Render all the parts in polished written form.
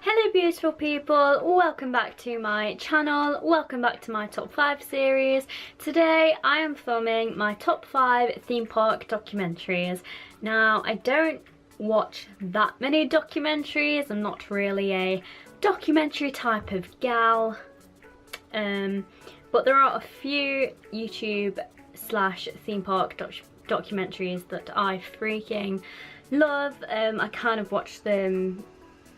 Hello beautiful people, welcome back to my channel, welcome back to my top 5 series. Today I am filming my top 5 theme park documentaries. Now I don't watch that many documentaries, I'm not really a documentary type of gal, but there are a few YouTube slash theme park documentaries that I freaking love. I kind of watch them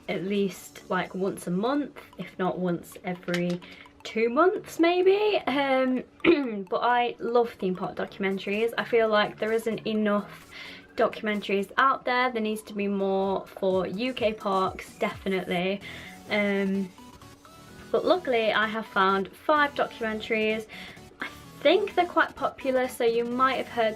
at least like once a month, if not once every 2 months maybe. But I love theme park documentaries. I feel like there isn't enough documentaries out there. There needs to be more for UK parks, definitely. But luckily I have found 5 documentaries. I think they're quite popular, so you might have heard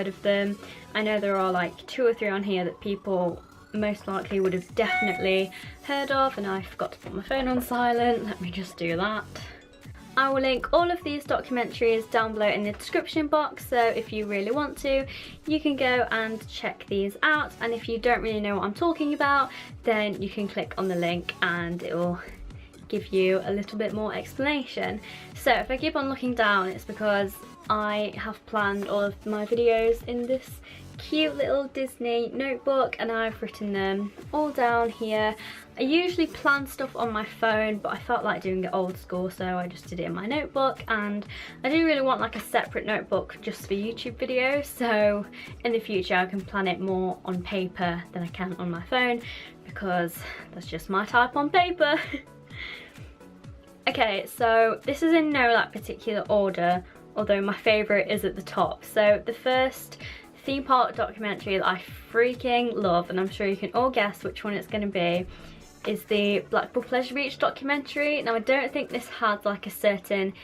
of them. I know there are like 2 or 3 on here that people most likely would have definitely heard of, and I forgot to put my phone on silent. Let me just do that. I will link all of these documentaries down below in the description box, so if you really want to, you can go and check these out, and if you don't really know what I'm talking about, then you can click on the link and it will give you a little bit more explanation. So if I keep on looking down, it's because I have planned all of my videos in this cute little Disney notebook, and I've written them all down here. I usually plan stuff on my phone, but I felt like doing it old school, so I just did it in my notebook. And I do really want like a separate notebook just for YouTube videos, so in the future I can plan it more on paper than I can on my phone, because that's just my type on paper. Okay, so this is in no like particular order, although my favourite is at the top. So the first theme park documentary that I freaking love, and I'm sure you can all guess which one it's going to be, is the Blackpool Pleasure Beach documentary. Now I don't think this has like a certain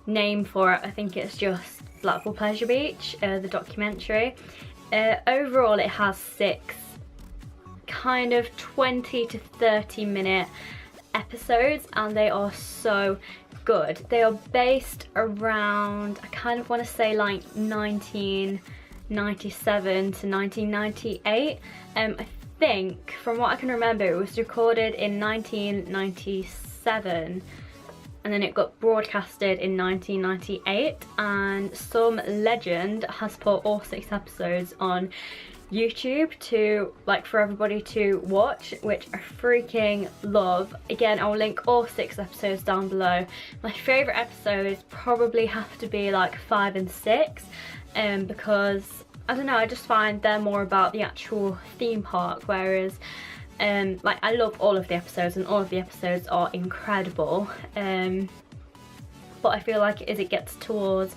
name for it, I think it's just Blackpool Pleasure Beach, the documentary. Overall it has 6 kind of 20 to 30 minute episodes, and they are so good. They are based around, I kind of want to say like 1997 to 1998. I think from what I can remember it was recorded in 1997 and then it got broadcasted in 1998, and some legend has put all 6 episodes on YouTube to like for everybody to watch, which I freaking love. Again, I'll link all 6 episodes down below. My favourite episodes probably have to be like 5 and 6, because I don't know, I just find they're more about the actual theme park, whereas like I love all of the episodes and all of the episodes are incredible, but I feel like as it gets towards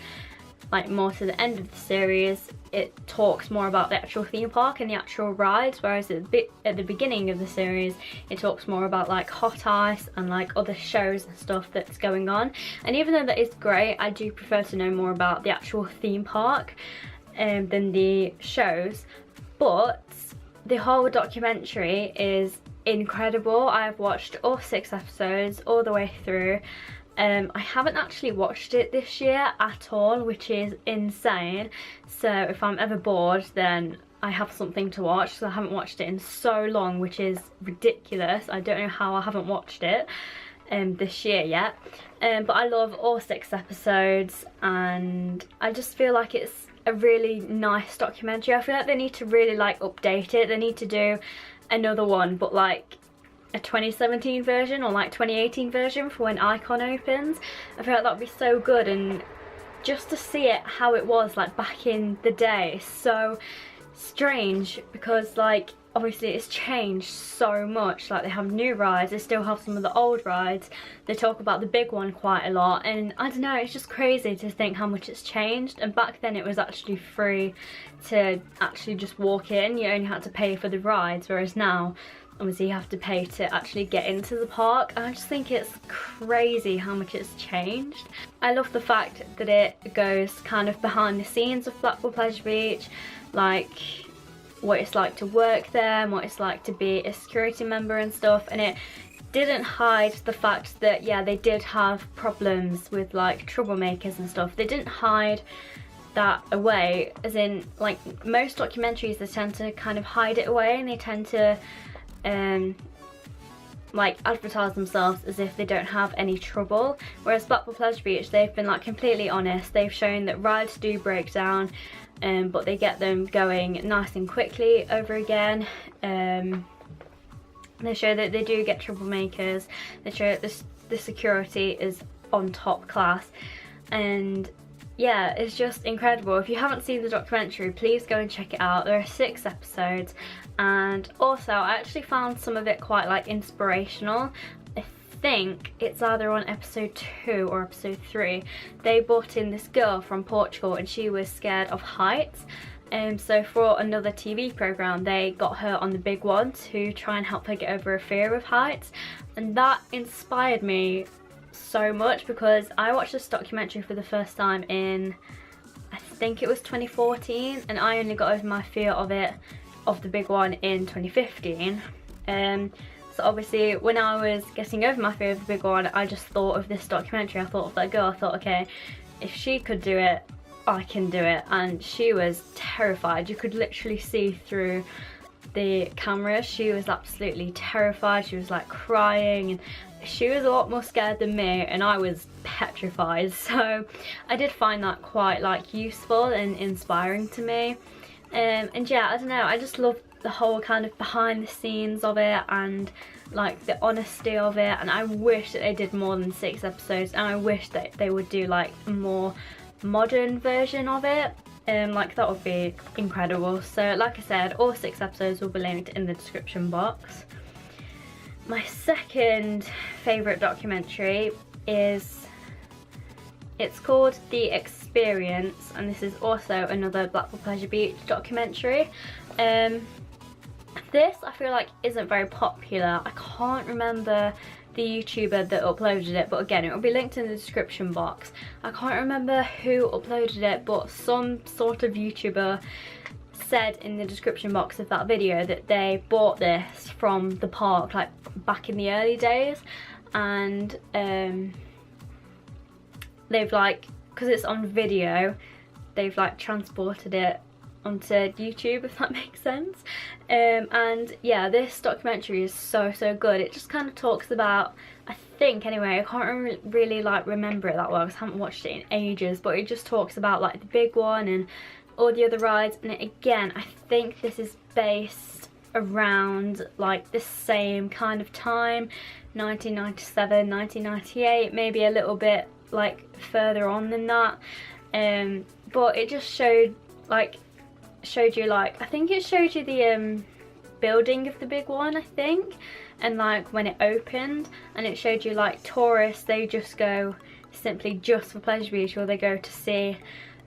like more to the end of the series, it talks more about the actual theme park and the actual rides, whereas at the beginning of the series it talks more about like hot ice and like other shows and stuff that's going on. And even though that is great, I do prefer to know more about the actual theme park than the shows. But the whole documentary is incredible. I've watched all 6 episodes all the way through. I haven't actually watched it this year at all, which is insane. So if I'm ever bored, then I have something to watch. So I haven't watched it in so long, which is ridiculous. I don't know how I haven't watched it this year yet. But I love all 6 episodes, and I just feel like it's a really nice documentary. I feel like they need to really like update it. They need to do another one, but like a 2017 version or like 2018 version for when Icon opens. I feel like that would be so good, and just to see it how it was like back in the day is so strange, because like obviously it's changed so much. Like they have new rides, they still have some of the old rides, they talk about the big one quite a lot, and I don't know, it's just crazy to think how much it's changed. And back then it was actually free to actually just walk in, you only had to pay for the rides, whereas now obviously you have to pay to actually get into the park. And I just think it's crazy how much it's changed. I love the fact that it goes kind of behind the scenes of Blackpool Pleasure Beach, like what it's like to work there and what it's like to be a security member and stuff. And it didn't hide the fact that, yeah, they did have problems with like troublemakers and stuff. They didn't hide that away, as in like most documentaries, they tend to kind of hide it away, and they tend to like advertise themselves as if they don't have any trouble, whereas Blackpool Pleasure Beach, they've been like completely honest. They've shown that rides do break down, but they get them going nice and quickly over again. They show that they do get troublemakers. They show that the security is on top class, and yeah, it's just incredible. If you haven't seen the documentary, please go and check it out. There are 6 episodes, and also I actually found some of it quite like inspirational. I think it's either on episode 2 or episode 3. They brought in this girl from Portugal and she was scared of heights. So for another TV program, they got her on the big one to try and help her get over a fear of heights, and that inspired me so much because I watched this documentary for the first time in, I think it was 2014, and I only got over my fear of the big one in 2015. So obviously when I was getting over my fear of the big one, I just thought of this documentary. I thought of that girl. I thought, okay, if she could do it, I can do it. And she was terrified. You could literally see through the camera. She was absolutely terrified. She was like crying, and she was a lot more scared than me, and I was petrified. So I did find that quite like useful and inspiring to me. And yeah, I don't know, I just love the whole kind of behind the scenes of it and like the honesty of it, and I wish that they did more than 6 episodes, and I wish that they would do like a more modern version of it. Like that would be incredible. So like I said, all 6 episodes will be linked in the description box. My second favourite documentary is, it's called The Experience, and this is also another Blackpool Pleasure Beach documentary. This I feel like isn't very popular. I can't remember the YouTuber that uploaded it, but again, it will be linked in the description box. I can't remember who uploaded it, but some sort of YouTuber said in the description box of that video that they bought this from the park like back in the early days, and they've like, because it's on video, they've like transported it onto YouTube, if that makes sense. And yeah, this documentary is so good. It just kind of talks about, I think anyway, I can't really like remember it that well because I haven't watched it in ages, but it just talks about like the big one and all the other rides. And again, I think this is based around like the same kind of time, 1997, 1998, maybe a little bit like further on than that. But it just showed you like, I think it showed you the building of the big one, I think, and like when it opened, and it showed you like tourists, they just go simply just for Pleasure Beach, or they go to see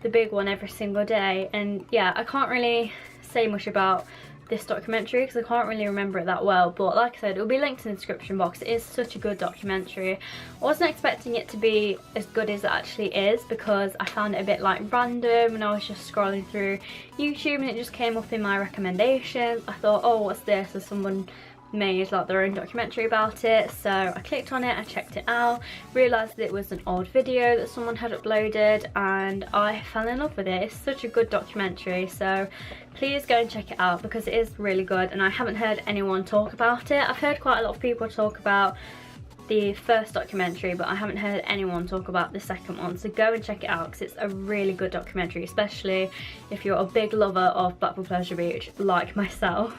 the big one every single day. And yeah, I can't really say much about this documentary because I can't really remember it that well, but like I said, it'll be linked in the description box. It is such a good documentary. I wasn't expecting it to be as good as it actually is because I found it a bit like random, and I was just scrolling through YouTube and it just came up in my recommendations. I thought, oh, what's this? Has someone made like their own documentary about it? So I clicked on it, I checked it out, realised that it was an old video that someone had uploaded, and I fell in love with it. It's such a good documentary, so please go and check it out because it is really good, and I haven't heard anyone talk about it. I've heard quite a lot of people talk about the first documentary, but I haven't heard anyone talk about the second one, so go and check it out because it's a really good documentary, especially if you're a big lover of Blackpool Pleasure Beach like myself.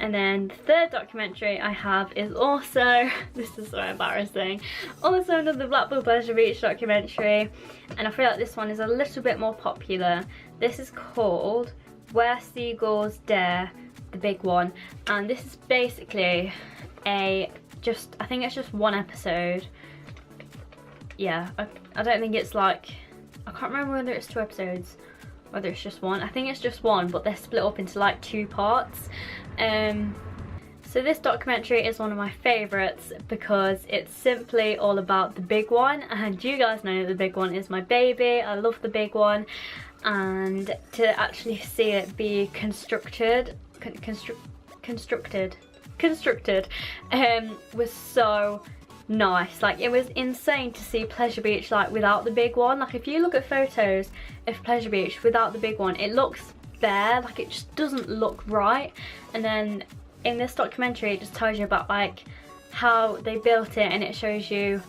And then the third documentary I have is also, this is so embarrassing, also another Blackpool Pleasure Beach documentary, and I feel like this one is a little bit more popular. This is called Where Seagulls Dare, the big one, and this is basically I think it's just 1 episode. Yeah, I don't think it's like, I can't remember whether it's 2 episodes, whether it's just 1. I think it's just 1, but they're split up into like 2 parts. So this documentary is one of my favourites because it's simply all about the big one, and you guys know the big one is my baby. I love the big one, and to actually see it be constructed was so nice. Like, it was insane to see Pleasure Beach like without the big one. Like, if you look at photos of Pleasure Beach without the big one, it looks bare, like it just doesn't look right. And then in this documentary it just tells you about like how they built it, and it shows you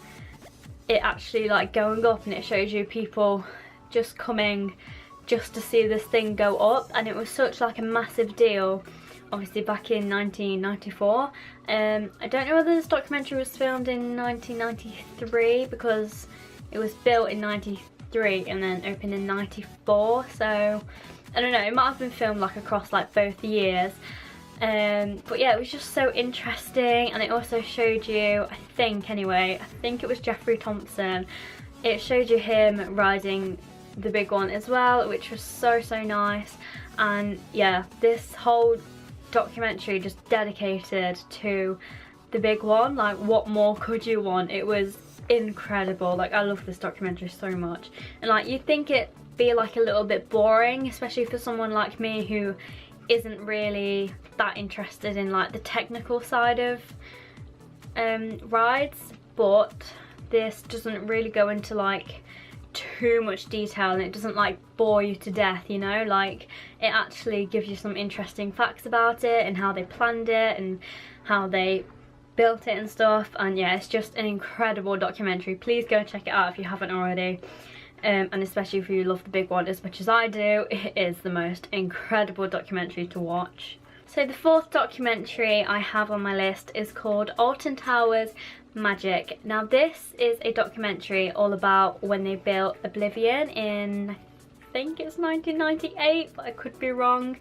it actually like going up, and it shows you people just coming just to see this thing go up. And it was such like a massive deal, obviously back in 1994. I don't know whether this documentary was filmed in 1993, because it was built in 93 and then opened in 94, so I don't know, it might have been filmed like across like both years. But yeah, it was just so interesting, and it also showed you, I think it was Jeffrey Thompson, it showed you him riding the big one as well, which was so nice. And yeah, this whole documentary just dedicated to the big one. Like, what more could you want? It was incredible. Like, I love this documentary so much, and like you'd think it'd be like a little bit boring, especially for someone like me who isn't really that interested in like the technical side of rides, but this doesn't really go into like too much detail, and it doesn't like bore you to death, you know. Like, it actually gives you some interesting facts about it and how they planned it and how they built it and stuff. And yeah, it's just an incredible documentary. Please go check it out if you haven't already, and especially if you love the big one as much as I do. It is the most incredible documentary to watch. So the fourth documentary I have on my list is called Alton Towers Magic. Now this is a documentary all about when they built Oblivion in, I think it's 1998, but I could be wrong.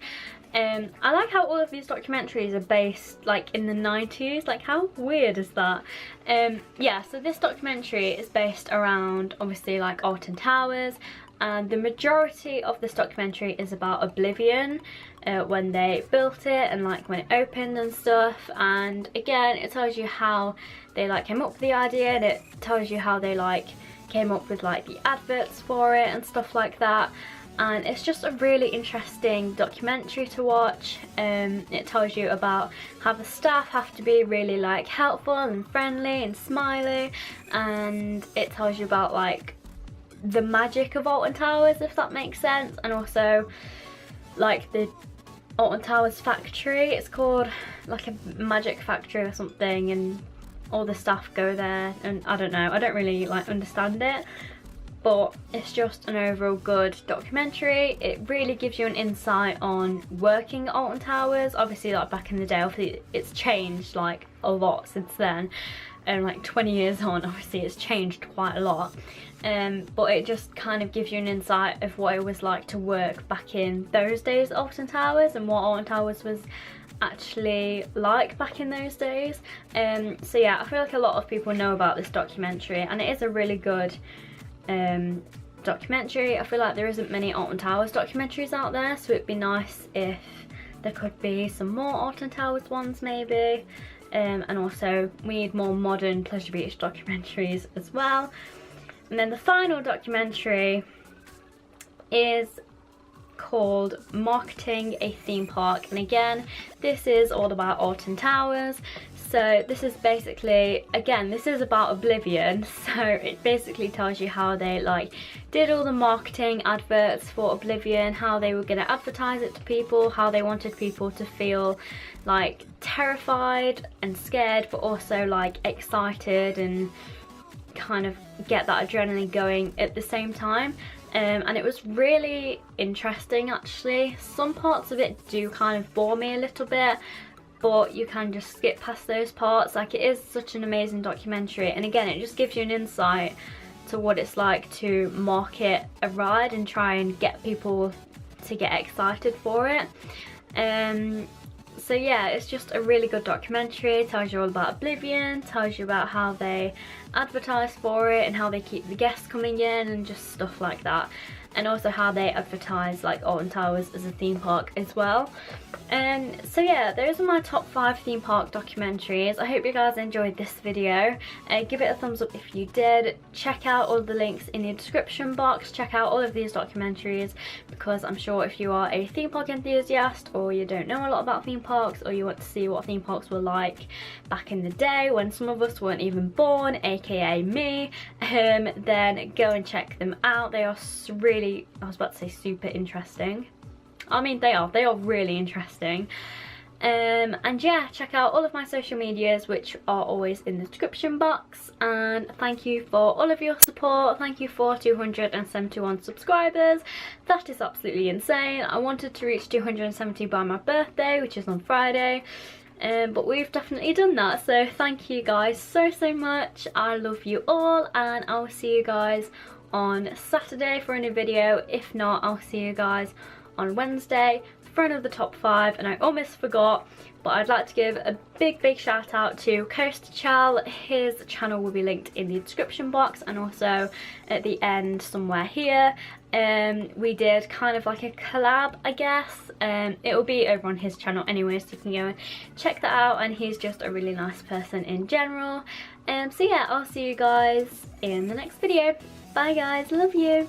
I like how all of these documentaries are based like in the 90s, like how weird is that? Yeah, so this documentary is based around obviously like Alton Towers, and the majority of this documentary is about Oblivion, when they built it and like when it opened and stuff. And again, it tells you how they like came up with the idea, and it tells you how they like came up with like the adverts for it and stuff like that. And it's just a really interesting documentary to watch. It tells you about how the staff have to be really like helpful and friendly and smiley, and it tells you about like the magic of Alton Towers, if that makes sense. And also like the Alton Towers factory, it's called like a magic factory or something, and all the staff go there, and I don't know, I don't really like understand it, but it's just an overall good documentary. It really gives you an insight on working at Alton Towers. Obviously like back in the day, obviously it's changed like a lot since then, and like 20 years on, obviously it's changed quite a lot. But it just kind of gives you an insight of what it was like to work back in those days at Alton Towers, and what Alton Towers was actually like back in those days. So yeah, I feel like a lot of people know about this documentary, and it is a really good documentary. I feel like there isn't many Alton Towers documentaries out there, so it'd be nice if there could be some more Alton Towers ones maybe. And also we need more modern Pleasure Beach documentaries as well. And then the final documentary is called Marketing a Theme Park, and again this is all about Alton Towers. So this is basically, again, this is about Oblivion, so it basically tells you how they like did all the marketing adverts for Oblivion, how they were going to advertise it to people, how they wanted people to feel like terrified and scared, but also like excited and kind of get that adrenaline going at the same time. And it was really interesting actually. Some parts of it do kind of bore me a little bit, but you can just skip past those parts. Like, it is such an amazing documentary, and again it just gives you an insight to what it's like to market a ride and try and get people to get excited for it. So yeah, it's just a really good documentary. It tells you all about Oblivion, tells you about how they advertise for it and how they keep the guests coming in and just stuff like that, and also how they advertise like Alton Towers as a theme park as well. So yeah, those are my top 5 theme park documentaries. I hope you guys enjoyed this video. Give it a thumbs up if you did. Check out all the links in the description box. Check out all of these documentaries, because I'm sure if you are a theme park enthusiast, or you don't know a lot about theme parks, or you want to see what theme parks were like back in the day when some of us weren't even born, aka me, then go and check them out. They are really, I was about to say super interesting. I mean, they are really interesting. And yeah, check out all of my social medias, which are always in the description box. And thank you for all of your support. Thank you for 271 subscribers. That is absolutely insane. I wanted to reach 270 by my birthday, which is on Friday. But we've definitely done that, so thank you guys so much. I love you all, and I'll see you guys on Saturday for a new video. If not, I'll see you guys on Wednesday for another top 5. And I almost forgot, but I'd like to give a big shout out to Coast Chal. His channel will be linked in the description box and also at the end somewhere here. We did kind of like a collab, I guess. It will be over on his channel anyway, so you can go and check that out, and he's just a really nice person in general. So yeah, I'll see you guys in the next video. Bye guys, love you.